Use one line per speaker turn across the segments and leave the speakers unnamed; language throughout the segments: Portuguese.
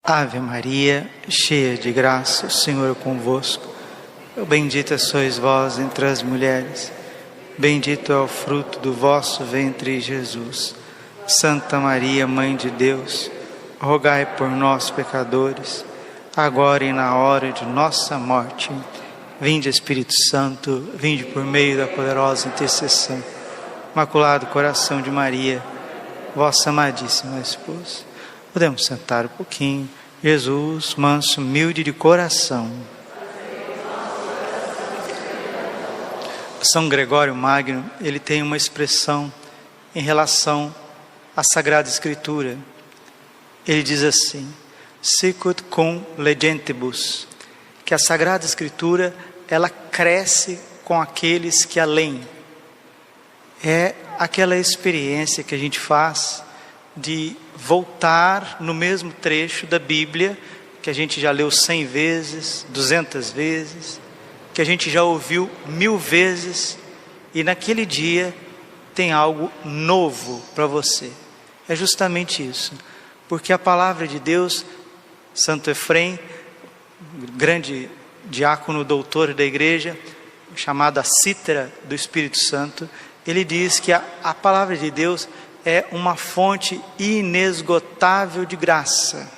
Ave Maria, cheia de graça, o Senhor é convosco. Bendita sois vós entre as mulheres, bendito é o fruto do vosso ventre, Jesus. Santa Maria, Mãe de Deus, rogai por nós, pecadores, agora e na hora de nossa morte. Vinde, Espírito Santo, vinde por meio da poderosa intercessão. Imaculado Coração de Maria, vossa amadíssima esposa. Podemos sentar um pouquinho. Jesus, manso, humilde de coração. São Gregório Magno, ele tem uma expressão em relação à Sagrada Escritura. Ele diz assim: sicut cum legentibus, que a Sagrada Escritura, ela cresce com aqueles que a leem. É aquela experiência que a gente faz de voltar no mesmo trecho da Bíblia, que a gente já leu 100 vezes, 200 vezes, que a gente já ouviu 1000 vezes, e naquele dia tem algo novo para você. É justamente isso, porque a palavra de Deus, Santo Efrem, grande diácono doutor da igreja, chamado a cítara do Espírito Santo, ele diz que a palavra de Deus é uma fonte inesgotável de graça.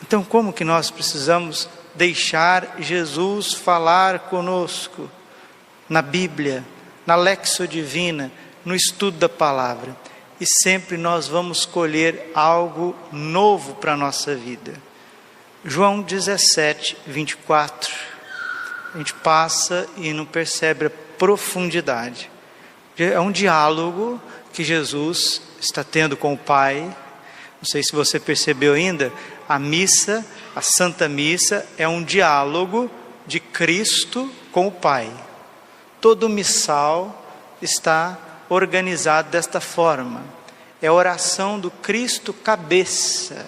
Então, como que nós precisamos deixar Jesus falar conosco na Bíblia, na Lexio Divina, no estudo da palavra? E sempre nós vamos colher algo novo para a nossa vida. João 17, 24. A gente passa e não percebe a profundidade. É um diálogo que Jesus está tendo com o Pai. Não sei se você percebeu ainda, a missa, a Santa Missa, é um diálogo de Cristo com o Pai. Todo missal está organizado desta forma. É a oração do Cristo cabeça,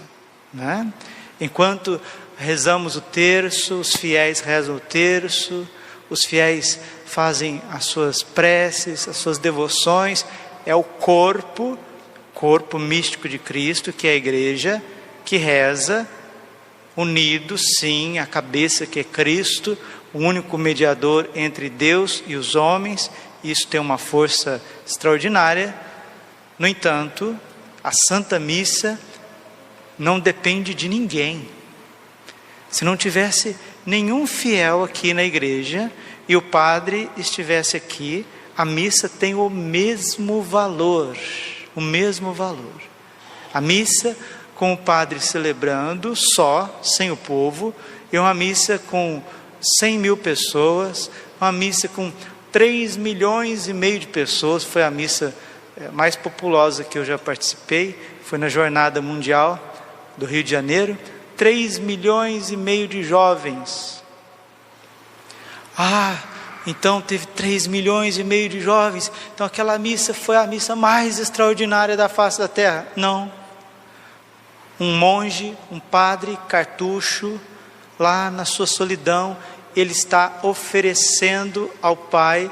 né? Enquanto rezamos o terço, os fiéis rezam o terço, os fiéis fazem as suas preces, as suas devoções. É o corpo místico de Cristo, que é a igreja, que reza, unido, sim, a cabeça que é Cristo, o único mediador entre Deus e os homens. Isso tem uma força extraordinária. No entanto, a Santa Missa não depende de ninguém. Se não tivesse nenhum fiel aqui na igreja e o padre estivesse aqui, a missa tem o mesmo valor, o mesmo valor. A missa com o padre celebrando só, sem o povo, e uma missa com 100.000 pessoas, uma missa com 3,5 milhões de pessoas, foi a missa mais populosa que eu já participei, foi na Jornada Mundial do Rio de Janeiro, 3,5 milhões de jovens. Então teve 3,5 milhões de jovens, então aquela missa foi a missa mais extraordinária da face da terra. Não. Um monge, um padre cartucho, lá na sua solidão, ele está oferecendo ao Pai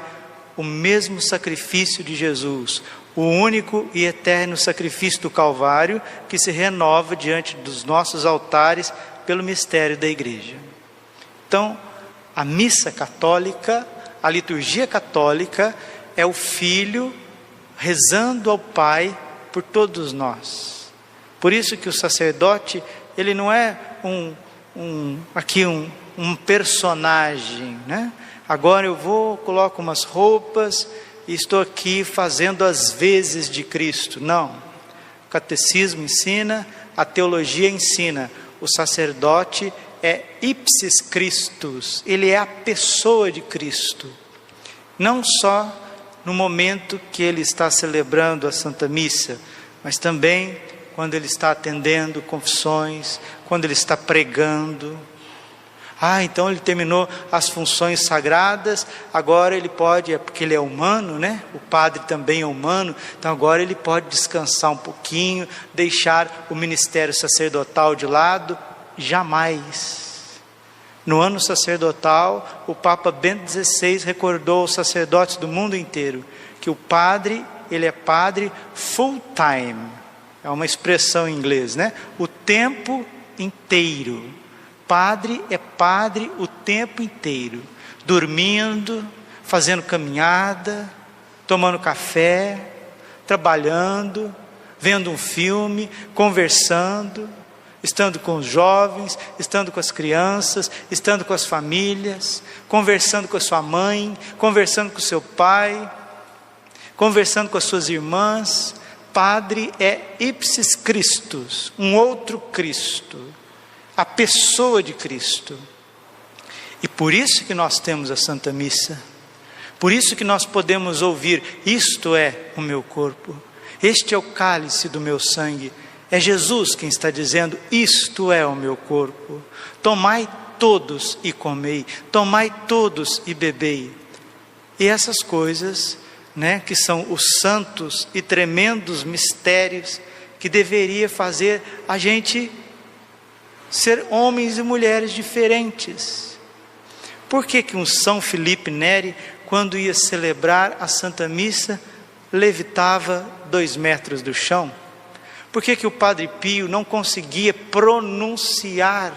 o mesmo sacrifício de Jesus, o único e eterno sacrifício do Calvário, que se renova diante dos nossos altares pelo mistério da igreja. Então, a missa católica, a liturgia católica, é o Filho rezando ao Pai por todos nós. Por isso que o sacerdote, ele não é um personagem, né? Agora eu coloco umas roupas e estou aqui fazendo as vezes de Cristo. Não. O catecismo ensina, a teologia ensina. O sacerdote é ipsis Christus, ele é a pessoa de Cristo. Não só no momento que ele está celebrando a Santa Missa, mas também quando ele está atendendo confissões, quando ele está pregando. Então ele terminou as funções sagradas, agora ele pode, porque ele é humano, né? O padre também é humano, então agora ele pode descansar um pouquinho, deixar o ministério sacerdotal de lado. Jamais. No ano sacerdotal, o Papa Bento XVI recordou aos sacerdotes do mundo inteiro que o padre, ele é padre full time. É uma expressão em inglês, né? O tempo inteiro. Padre é padre o tempo inteiro, dormindo, fazendo caminhada, tomando café, trabalhando, vendo um filme, conversando, estando com os jovens, estando com as crianças, estando com as famílias, conversando com a sua mãe, conversando com o seu pai, conversando com as suas irmãs. Padre é ipsis Christus, um outro Cristo, a pessoa de Cristo. E por isso que nós temos a Santa Missa, por isso que nós podemos ouvir: isto é o meu corpo, este é o cálice do meu sangue. É Jesus quem está dizendo: isto é o meu corpo, tomai todos e comei, tomai todos e bebei. E essas coisas, que são os santos e tremendos mistérios que deveria fazer a gente ser homens e mulheres diferentes. Por que um São Felipe Neri, quando ia celebrar a Santa Missa, levitava 2 metros do chão? Por que o Padre Pio não conseguia pronunciar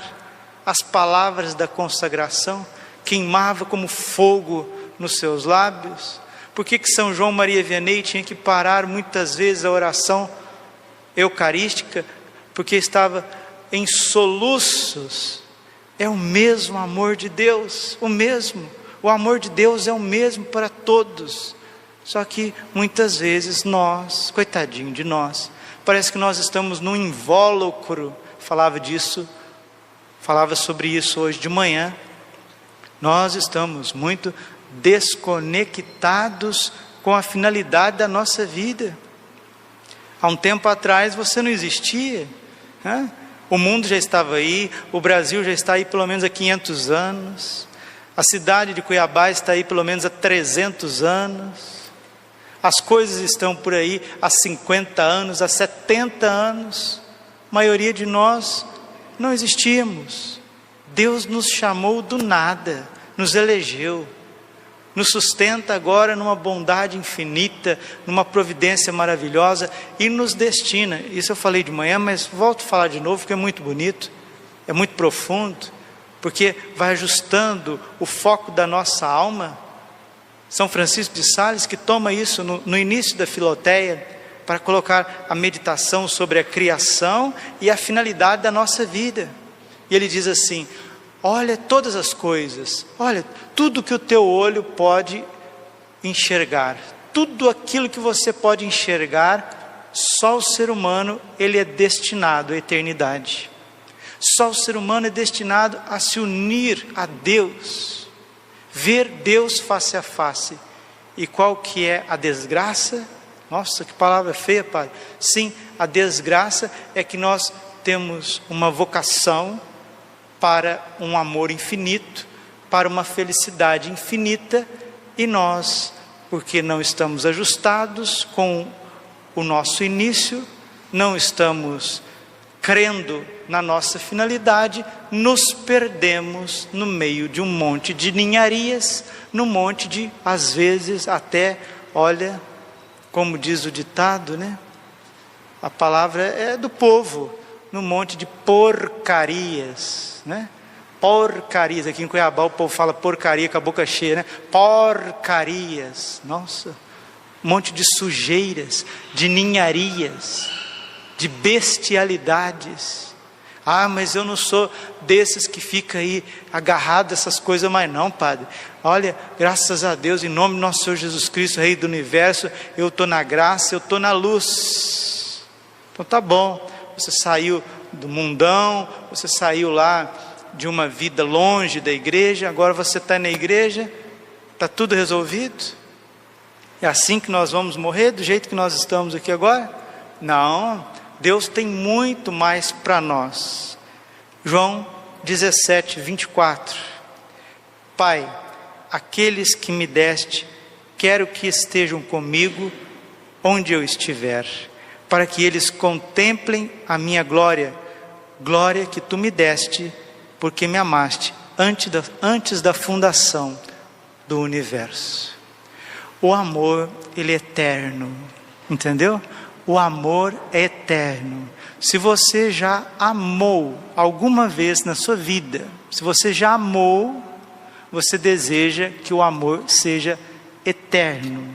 as palavras da consagração? Queimava como fogo nos seus lábios? Por que São João Maria Vianney tinha que parar muitas vezes a oração eucarística? Porque estava em soluços. É o mesmo amor de Deus, o mesmo. O amor de Deus é o mesmo para todos. Só que muitas vezes nós, coitadinho de nós, parece que nós estamos num invólucro. Falava sobre isso hoje de manhã. Nós estamos muito desconectados com a finalidade da nossa vida. Há um tempo atrás você não existia, O mundo já estava aí, o Brasil já está aí pelo menos há 500 anos, a cidade de Cuiabá está aí pelo menos há 300 anos, as coisas estão por aí há 50 anos, há 70 anos, a maioria de nós não existíamos. Deus nos chamou do nada, nos elegeu, nos sustenta agora numa bondade infinita, numa providência maravilhosa e nos destina. Isso eu falei de manhã, mas volto a falar de novo porque é muito bonito, é muito profundo, porque vai ajustando o foco da nossa alma. São Francisco de Sales que toma isso no início da Filoteia, para colocar a meditação sobre a criação e a finalidade da nossa vida. E ele diz assim: olha todas as coisas, olha tudo que o teu olho pode enxergar, tudo aquilo que você pode enxergar, só o ser humano ele é destinado à eternidade. Só o ser humano é destinado a se unir a Deus, ver Deus face a face. E qual que é a desgraça? Nossa, que palavra feia, Padre. Sim, a desgraça é que nós temos uma vocação para um amor infinito, para uma felicidade infinita, e nós, porque não estamos ajustados com o nosso início, não estamos crendo na nossa finalidade, nos perdemos no meio de um monte de ninharias, num monte de, às vezes até, olha, como diz o ditado, a palavra é do povo, num monte de porcarias, porcarias. Aqui em Cuiabá o povo fala porcaria com a boca cheia, porcarias. Nossa, um monte de sujeiras, de ninharias, de bestialidades. Mas eu não sou desses que fica aí agarrado a essas coisas, mas não, Padre. Olha, graças a Deus, em nome do nosso Senhor Jesus Cristo, Rei do Universo, eu estou na graça, eu estou na luz. Então tá bom, você saiu do mundão, você saiu lá de uma vida longe da igreja, agora você está na igreja, está tudo resolvido? É assim que nós vamos morrer, do jeito que nós estamos aqui agora? Não, Deus tem muito mais para nós. João 17, 24. Pai, aqueles que me deste, quero que estejam comigo onde eu estiver, para que eles contemplem a minha glória, glória que tu me deste, porque me amaste antes da fundação do universo. O amor, ele é eterno, entendeu? O amor é eterno. Se você já amou alguma vez na sua vida, se você já amou, você deseja que o amor seja eterno.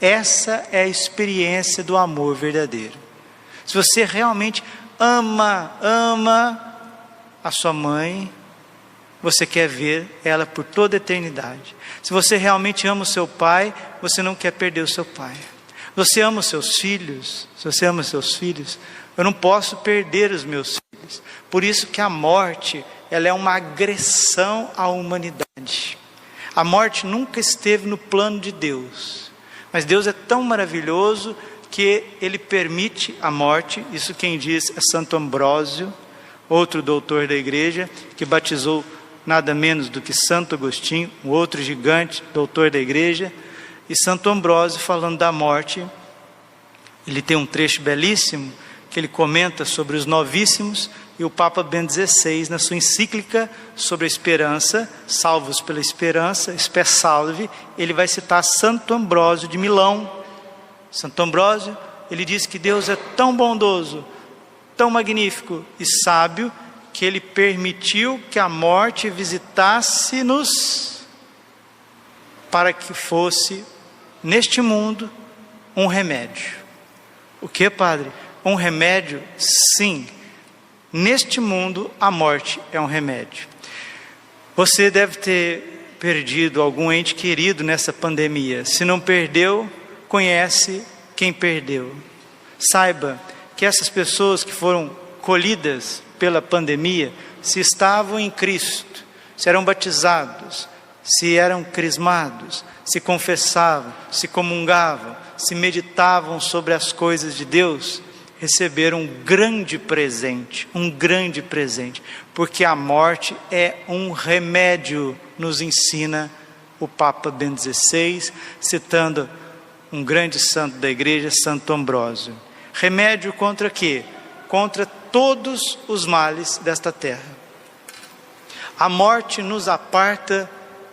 Essa é a experiência do amor verdadeiro. Se você realmente ama a sua mãe, você quer ver ela por toda a eternidade. Se você realmente ama o seu pai, você não quer perder o seu pai. Você ama os seus filhos? Se você ama os seus filhos, eu não posso perder os meus filhos. Por isso que a morte, ela é uma agressão à humanidade. A morte nunca esteve no plano de Deus. Mas Deus é tão maravilhoso que Ele permite a morte. Isso quem diz é Santo Ambrósio, outro doutor da igreja, que batizou nada menos do que Santo Agostinho, um outro gigante, doutor da igreja. E Santo Ambrósio, falando da morte, ele tem um trecho belíssimo, que ele comenta sobre os novíssimos, e o Papa Bento XVI, na sua encíclica sobre a esperança, Salvos pela Esperança, Spe Salvi, ele vai citar Santo Ambrósio de Milão. Santo Ambrósio, ele diz que Deus é tão bondoso, tão magnífico e sábio, que Ele permitiu que a morte visitasse-nos, para que fosse, neste mundo, um remédio. O que, padre? Um remédio? Sim. Neste mundo, a morte é um remédio. Você deve ter perdido algum ente querido nessa pandemia. Se não perdeu, conhece quem perdeu. Saiba que essas pessoas que foram colhidas pela pandemia, se estavam em Cristo, se eram batizados, se eram crismados, se confessavam, se comungavam, se meditavam sobre as coisas de Deus, receberam um grande presente, porque a morte é um remédio, nos ensina o Papa Bento XVI, citando um grande santo da igreja, Santo Ambrósio. Remédio contra quê? Contra todos os males desta terra. A morte nos aparta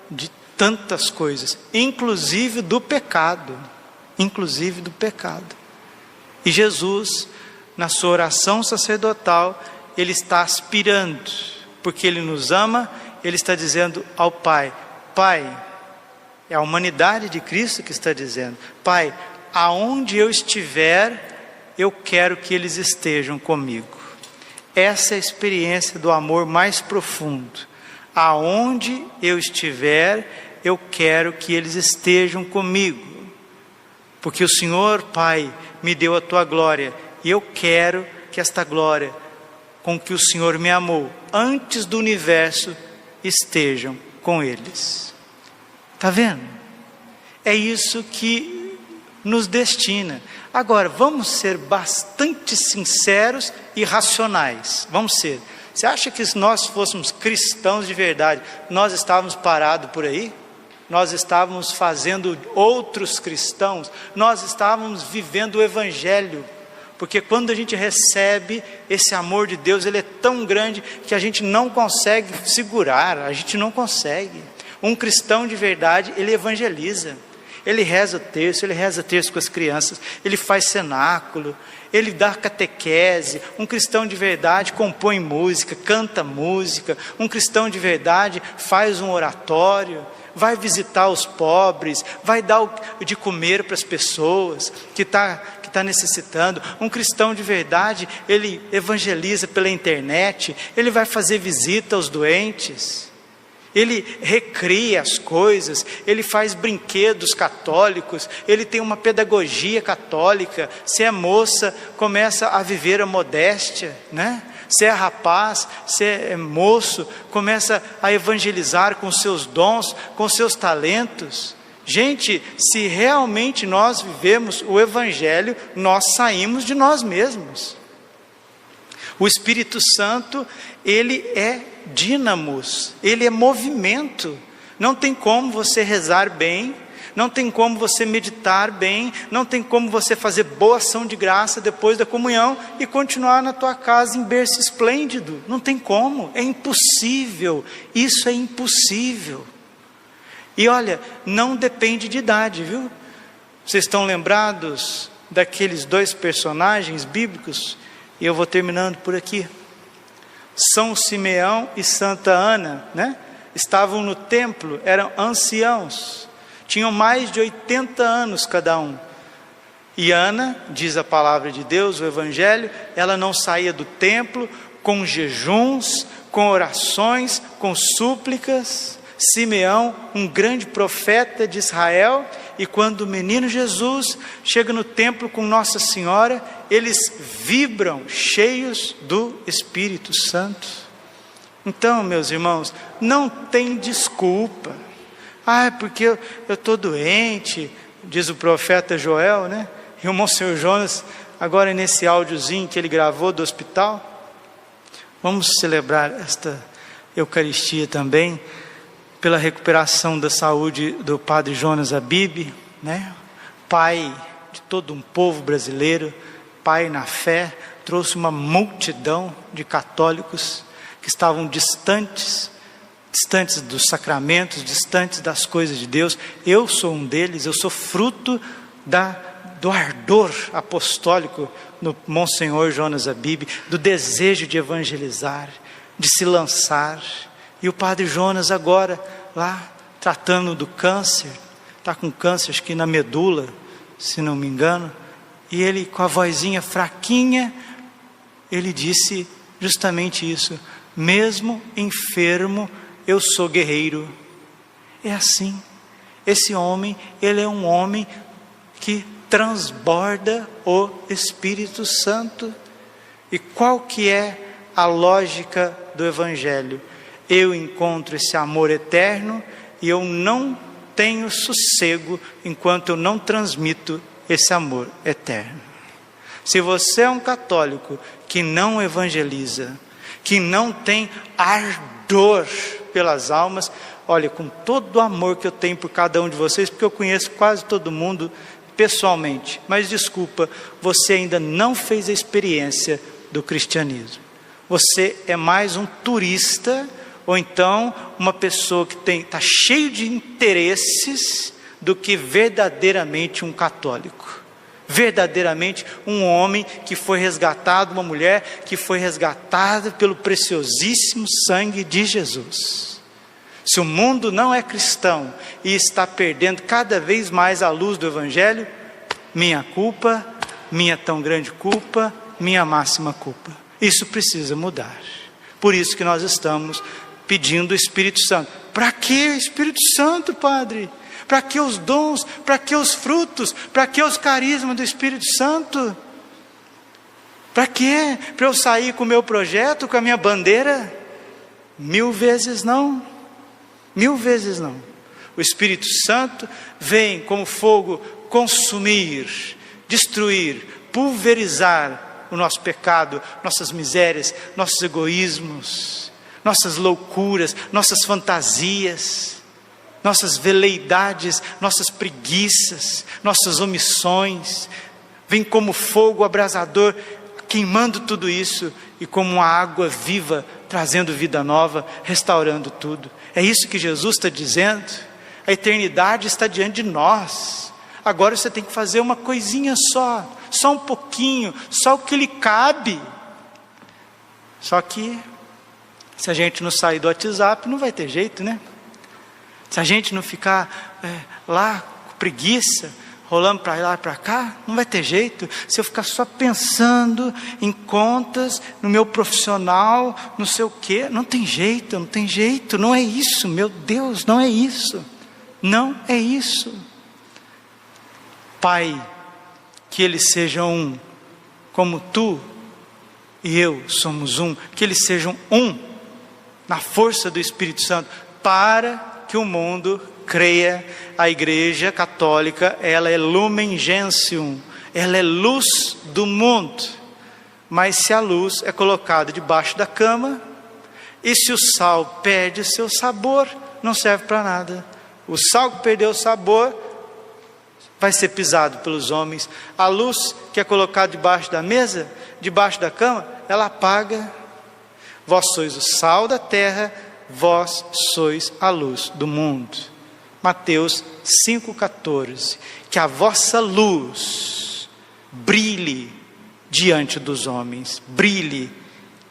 de tantas coisas, inclusive do pecado. E Jesus, na sua oração sacerdotal, Ele está aspirando, porque Ele nos ama, Ele está dizendo ao Pai, Pai, é a humanidade de Cristo que está dizendo, Pai, aonde eu estiver, eu quero que eles estejam comigo. Essa é a experiência do amor mais profundo. Aonde eu estiver, eu quero que eles estejam comigo. Porque o Senhor, Pai, me deu a Tua glória. E eu quero que esta glória, com que o Senhor me amou, antes do universo, estejam com eles. Está vendo? É isso que nos destina. Agora, vamos ser bastante sinceros e racionais. Vamos ser. Você acha que se nós fôssemos cristãos de verdade, nós estávamos parados por aí? Nós estávamos fazendo outros cristãos? Nós estávamos vivendo o Evangelho? Porque quando a gente recebe esse amor de Deus, ele é tão grande que a gente não consegue segurar, a gente não consegue. Um cristão de verdade, ele evangeliza. Ele reza o terço com as crianças, ele faz cenáculo, ele dá catequese. Um cristão de verdade compõe música, canta música. Um cristão de verdade faz um oratório, vai visitar os pobres, vai dar de comer para as pessoas que tá necessitando. Um cristão de verdade, ele evangeliza pela internet, ele vai fazer visita aos doentes. Ele recria as coisas, ele faz brinquedos católicos, ele tem uma pedagogia católica. Se é moça, começa a viver a modéstia, né? Se é rapaz, se é moço, começa a evangelizar com seus dons, com seus talentos. Gente, se realmente nós vivemos o Evangelho, nós saímos de nós mesmos. O Espírito Santo, ele é dínamos, ele é movimento. Não tem como você rezar bem, não tem como você meditar bem, não tem como você fazer boa ação de graça depois da comunhão e continuar na tua casa em berço esplêndido. Não tem como, é impossível, isso é impossível. E olha, não depende de idade, viu? Vocês estão lembrados daqueles dois personagens bíblicos, e eu vou terminando por aqui. São Simeão e Santa Ana, né? Estavam no templo, eram anciãos, tinham mais de 80 anos cada um. E Ana, diz a palavra de Deus, o Evangelho, ela não saía do templo com jejuns, com orações, com súplicas. Simeão, um grande profeta de Israel, e quando o menino Jesus chega no templo com Nossa Senhora, eles vibram cheios do Espírito Santo. Então, meus irmãos, não tem desculpa. Porque eu estou doente, diz o profeta Joel, né? E o Monsenhor Jonas, agora nesse áudiozinho que ele gravou do hospital, vamos celebrar esta Eucaristia também, pela recuperação da saúde do Padre Jonas Abib, né? Pai de todo um povo brasileiro, pai na fé, trouxe uma multidão de católicos que estavam distantes dos sacramentos, distantes das coisas de Deus. Eu sou um deles, eu sou fruto do ardor apostólico no Monsenhor Jonas Abib, do desejo de evangelizar, de se lançar. E o Padre Jonas agora, lá, tratando do câncer, está com câncer, acho que na medula, se não me engano, e ele com a vozinha fraquinha, ele disse justamente isso: mesmo enfermo, eu sou guerreiro. É assim, esse homem, ele é um homem que transborda o Espírito Santo. E qual que é a lógica do Evangelho? Eu encontro esse amor eterno e eu não tenho sossego enquanto eu não transmito esse amor eterno. Se você é um católico que não evangeliza, que não tem ardor pelas almas, olha, com todo o amor que eu tenho por cada um de vocês, porque eu conheço quase todo mundo pessoalmente, mas desculpa, você ainda não fez a experiência do cristianismo. Você é mais um turista, ou então uma pessoa que está cheio de interesses, do que verdadeiramente um católico, verdadeiramente um homem que foi resgatado, uma mulher que foi resgatada pelo preciosíssimo sangue de Jesus. Se o mundo não é cristão e está perdendo cada vez mais a luz do Evangelho, minha culpa, minha tão grande culpa, minha máxima culpa. Isso precisa mudar. Por isso que nós estamos pedindo o Espírito Santo. Para que Espírito Santo, Padre? Para que os dons? Para que os frutos? Para que os carismas do Espírito Santo? Para quê? Para eu sair com o meu projeto, com a minha bandeira? 1000 vezes não. 1000 vezes não. O Espírito Santo vem como fogo consumir, destruir, pulverizar o nosso pecado, nossas misérias, nossos egoísmos, nossas loucuras, nossas fantasias, nossas veleidades, nossas preguiças, nossas omissões. Vem como fogo abrasador, queimando tudo isso, e como uma água viva, trazendo vida nova, restaurando tudo. É isso que Jesus está dizendo. A eternidade está diante de nós. Agora você tem que fazer uma coisinha só um pouquinho, só o que lhe cabe. Só que, se a gente não sair do WhatsApp, não vai ter jeito, né? Se a gente não ficar lá com preguiça, rolando para lá e para cá, não vai ter jeito. Se eu ficar só pensando em contas, no meu profissional, não sei o quê, não tem jeito, não é isso, meu Deus, não é isso, não é isso. Pai, que eles sejam um, como tu e eu somos um, que eles sejam um, na força do Espírito Santo, para que o mundo creia. A Igreja Católica, ela é lumen gentium, ela é luz do mundo. Mas se a luz é colocada debaixo da cama, e se o sal perde o seu sabor, não serve para nada. O sal que perdeu o sabor vai ser pisado pelos homens. A luz que é colocada debaixo da mesa, debaixo da cama, ela apaga. Vós sois o sal da terra, vós sois a luz do mundo. Mateus 5,14. Que a vossa luz brilhe diante dos homens, brilhe,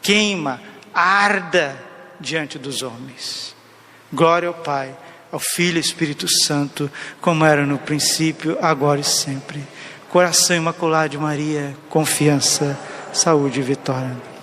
queima, arda diante dos homens. Glória ao Pai, ao Filho e ao Espírito Santo, como era no princípio, agora e sempre. Coração imaculado de Maria, confiança, saúde e vitória.